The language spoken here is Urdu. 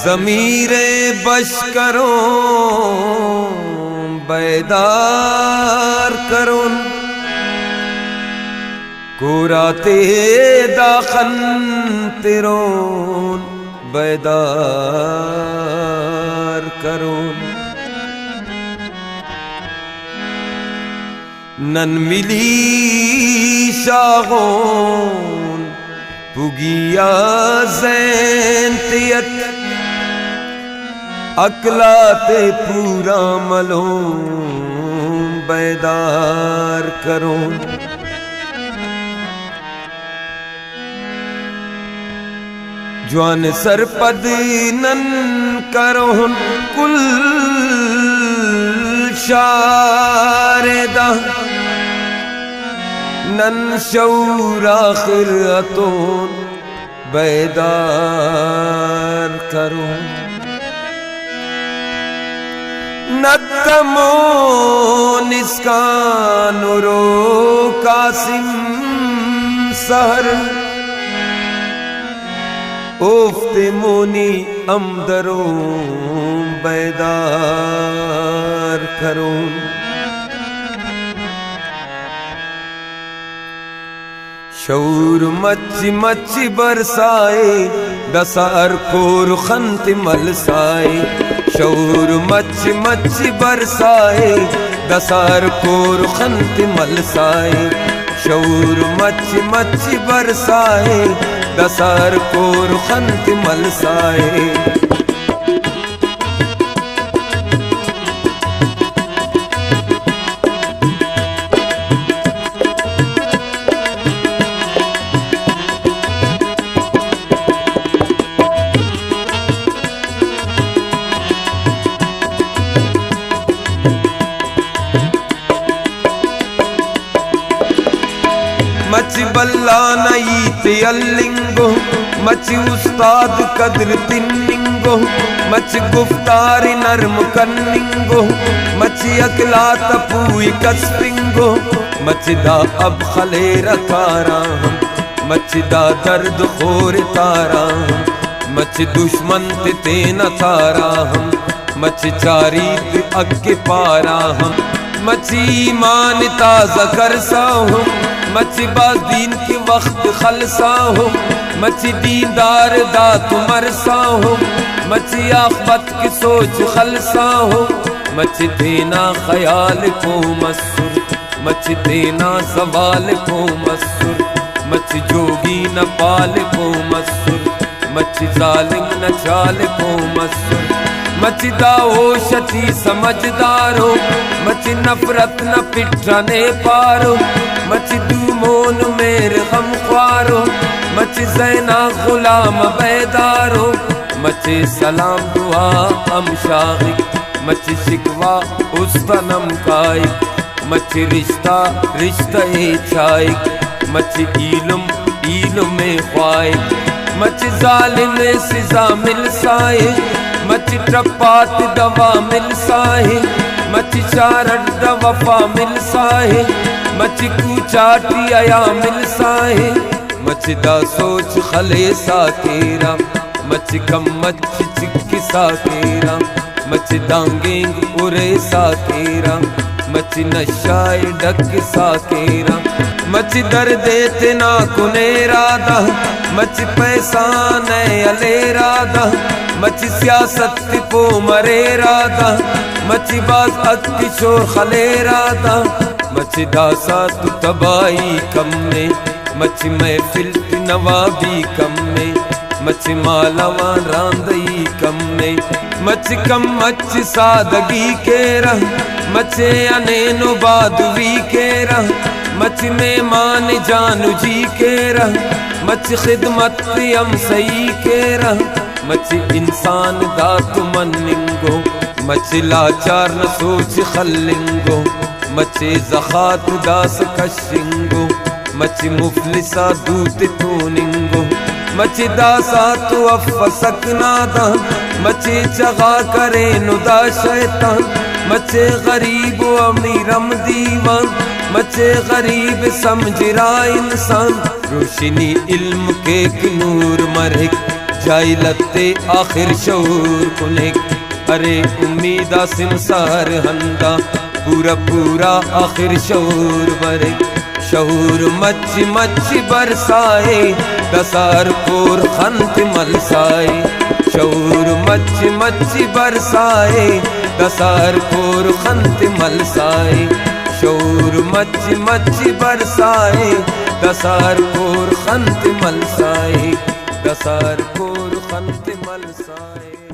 ضمیر بش کرو بیدار کرون کوراتے داخن تیرون بیدار کرون نن ملی شاغون پگیا زینتیت اکلات پورا ملون بیدار کرون جوان سرپد نن کرون کل شاردہ نن شور آخر اتون بیدار کرون نتمو نسکان رو قاسم سہر افت مونی امدرون بیدار کرون شعور مچ مچ برسائے دسار کور خنت ملسائے شعور مچ مچ برسائے دسار کور خنت ملسائے شعور مچ مچ برسائے دسار کور خنت ملسائے مچ بلا نئیت اللنگو مچ استاد قدر تننگو مچ گفتار نرم کننگو مچ اکلات پوئی کسپنگو مچ دا اب خلیر تارا مچ دا درد خور تارا مچ دشمن تین تارا مچ چاریت اگ پارا مچ ایمان تازہ کرسا ہوں مچ باز دین کے وقت خلصا ہوں مچ دیندار دات مرسا ہوں مچ آخبت کی سوچ خلصا ہوں مچ دینا خیال کو مسر مچ دینا سوال کو مسر مچ جوگی نہ پال کو مسر مچ ظالم نہ چال کو مسر مچ داؤ شتی سمجھدارو مچ نفرت نہ پٹھانے پارو مچ دومون میرے غم خوارو مچ زینا غلام بیدارو مچ سلام دعا ہم شاغک مچ شکوا استنم کائک مچ رشتہ رشتہ چائک مچ علم علم خوائک مچ ظالم سزا مل سائے مچ ٹپات دوا مل سائے مچ چارٹ وفا مل سائے مچ کو چاٹی آیا مل سائے مچ دا سوچ خلے ساکیرا مچ کم مچ چک ساکیرا مچ دانگینگ ارے ساکیرا مچ نشائے ڈک ساکیرا مچ دردے تنا کنے رادہ مچ پیسہ نئے علی رادہ مچ سیاست پو مرے رادہ مچ باز اکی شور خلے رادہ مچ داسا تو تبائی کم نے مچ محفل نوابی کم نے مچ مالوان راندئی کم نے مچ کم مچ سادگی کے رہ مچ انینو بادوی کے رہ مچ میمان جانو جی کے رہ مچ خدمت یم سئی کے رہ مچ انسان دات مننگو مچ لاچار نہ سوچ خلنگو مچ زخات داس کشنگو مچ مفلسا دوت تو ننگو مچ داسا تو افسکنا دا مچ چغا کرے ندا شیطان مچ غریب و امیرم دیوان مچ غریب سمجھ را انسان روشنی علم کے نور مرک جائی لتے آخر شعور کنک ارے امیدہ سمسار ہندا پورا پورا آخر شعور مرک شعور مچ مچ برسائے دسار پور خنت ملسائے شعور مچ مچ برسائے دسار پور خنت ملسائے شعور مچ مچ برسائے دسار پور خنت ملسائے دسار پور خنت ملسائے